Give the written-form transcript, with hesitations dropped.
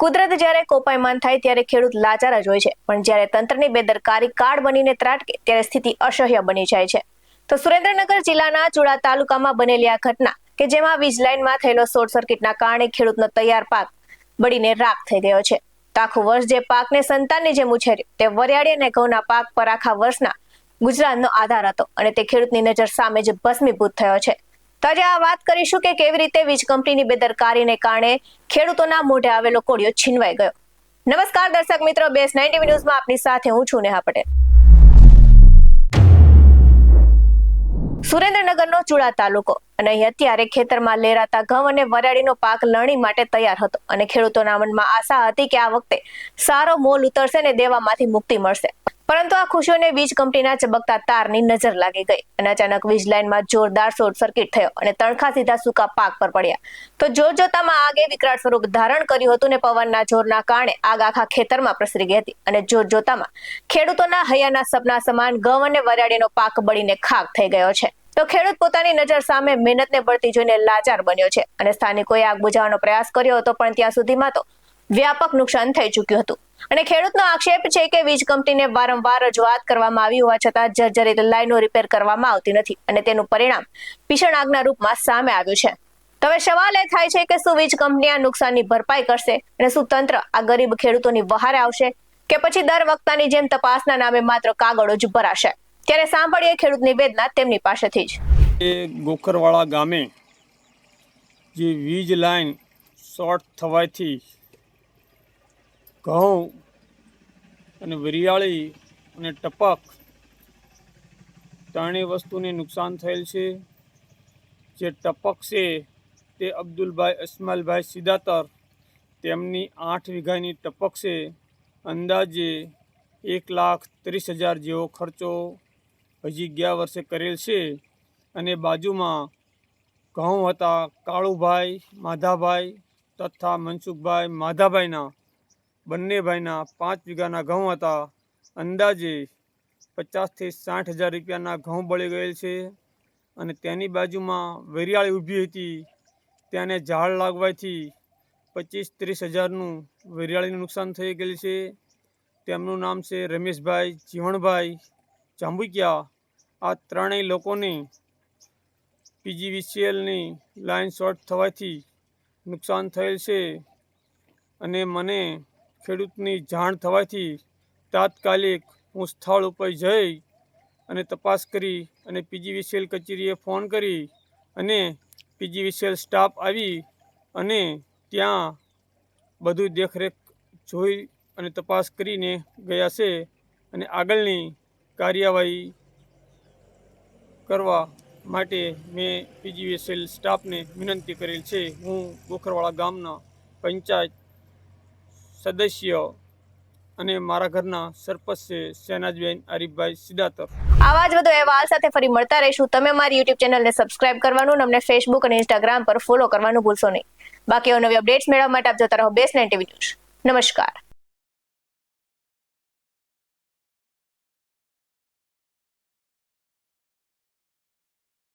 કુદરત જ્યારે કોપાયમાન થાય ત્યારે ખેડૂત લાચાર જ હોય છે, પણ જ્યારે તંત્રની બેદરકારી કાળ બનીને ત્રાટકે ત્યારે સ્થિતિ અસહ્ય બની જાય છે. તો સુરેન્દ્રનગર જિલ્લાના ચુડા તાલુકામાં બનેલી આ ઘટના કે જેમાં વીજ લાઇનમાં થયેલો શોર્ટ સર્કિટના કારણે ખેડૂતનો તૈયાર પાક બળીને રાખ થઈ ગયો છે. તો આખું વર્ષ જે પાકને સંતાનની જેમ ઉછેર્યો તે વરિયાળી અને ઘઉંના પાક પર આખા વર્ષના ગુજરાતનો આધાર હતો અને તે ખેડૂતની નજર સામે જ ભસ્મીભૂત થયો છે. તો આજે આ વાત કરીશું કે કેવી રીતે વીજ કંપનીની બેદરકારીને કારણે ખેડૂતોના મોઢે આવેલો કોળિયો છીનવાઈ ગયો. નમસ્કાર દર્શક મિત્રો, BS9 TV ન્યૂઝમાં આપની સાથે હું છું નેહા પટેલ. સુરેન્દ્રનગરનો ચુડા તાલુકો અને અહીં અત્યારે ખેતરમાં લેરાતા ઘઉં અને વરિયાળીનો પાક લણણી માટે તૈયાર હતો અને ખેડૂતોના મનમાં આશા હતી કે આ વખતે સારો મોલ ઉતરશે અને દેવામાંથી મુક્તિ મળશે. પરંતુ આ ખુશીઓને વીજ કંપનીના ચબકતા તારની નજર લાગી ગઈ અને અચાનક વીજ લાઇનમાં જોરદાર શોર્ટ સર્કિટ થયો અને તણખા સીધા સૂકા પાક પર પડ્યા. તો જોતજોતામાં આગે વિકરાળ સ્વરૂપ ધારણ કર્યું હતું ને પવનના જોરના કારણે આગ આખા ખેતરમાં પ્રસરી ગઈ હતી અને જોતજોતામાં ખેડૂતોના હૈયાના સપના સમાન ઘઉં અને વરિયાળીનો પાક બળીને ખાક થઈ ગયો છે. તો ખેડૂત પોતાની નજર સામે મહેનતને બળતી જોઈને લાચાર બન્યો છે અને સ્થાનિકોએ આગ બુઝાવવાનો પ્રયાસ કર્યો હતો, પણ ત્યાં સુધીમાં તો વ્યાપક નુકસાન થઈ ચૂક્યું હતું. અને ખેડૂતનો આક્ષેપ છે કે વીજ કંપનીને વારંવાર રજૂઆત કરવામાં આવી હોવા છતાં જર્જરિત લાઇનો રિપેર કરવામાં આવતી નથી અને તેનું પરિણામ ભીષણ આગના રૂપમાં સામે આવ્યું છે. તો હવે સવાલ એ થાય છે કે શું વીજ કંપની આ નુકસાનની ભરપાઈ કરશે અને શું તંત્ર આ ગરીબ ખેડૂતોની વહારે આવશે કે પછી દર વખતની જેમ તપાસના નામે માત્ર કાગળો જ ભરાશે? ત્યારે સાંભળીએ ખેડૂતની વેદના તેમની પાસેથી જ. ગોકરવાળા ગામે જે વીજ લાઇન શોર્ટ થવાથી ઘઉં અને વરિયાળી અને ટપક ત્રણેય વસ્તુને નુકસાન થયેલ છે. જે ટપક છે તે અબ્દુલભાઈ અસ્માલભાઈ સિદાતર, તેમની 8 વીઘાની ટપક છે. અંદાજે 1,30,000 જેવો ખર્ચો હજી ગયા વર્ષે કરેલ છે. અને બાજુમાં ઘઉં હતા કાળુભાઈ માધાભાઈ તથા મનસુખભાઈ માધાભાઈના બંને ભાઈના 5 વીઘાના ઘઉં હતા. અંદાજે 50,000 થી 60,000 રૂપિયાના ઘઉં બળી ગયેલ છે. અને તેની બાજુમાં વરિયાળી ઊભી હતી, તેને ઝાડ લાગવાથી 25-30,000નું વરિયાળીનું નુકસાન થઈ ગયેલ છે. તેમનું નામ છે રમેશભાઈ જીવણભાઈ જાંબુકિયા. આ ત્રણેય લોકોને PGVCLની લાઇન શોર્ટ થવાથી નુકસાન થયેલ છે. અને મને ખેડૂતની જાણ થવાથી તાત્કાલિક હું સ્થળ ઉપર જઈ અને તપાસ કરી અને PGVCL કચેરીએ ફોન કરી અને PGVCL સ્ટાફ આવી અને ત્યાં બધું દેખરેખ જોઈ અને તપાસ કરીને ગયા છે અને આગળની કાર્યવાહી કરવા માટે મેં PGVCL સ્ટાફને વિનંતી કરેલ છે. હું ગોખરવાળા ગામના પંચાયત સદસ્ય અને મારા ઘરના સરપંચ છે શહેનાજબેન આરીફભાઈ સિદાતર. આવા જ વધુ અહેવાલ સાથે ફરી મળતા રહીશું. તમે મારી YouTube ચેનલને સબસ્ક્રાઇબ કરવાનું અને અમને Facebook અને Instagram પર ફોલો કરવાનું ભૂલશો નહીં. બાકી નવી અપડેટ્સ મેળવવા માટે આપ જોતા રહો BS9 TV ન્યૂઝ. નમસ્કાર.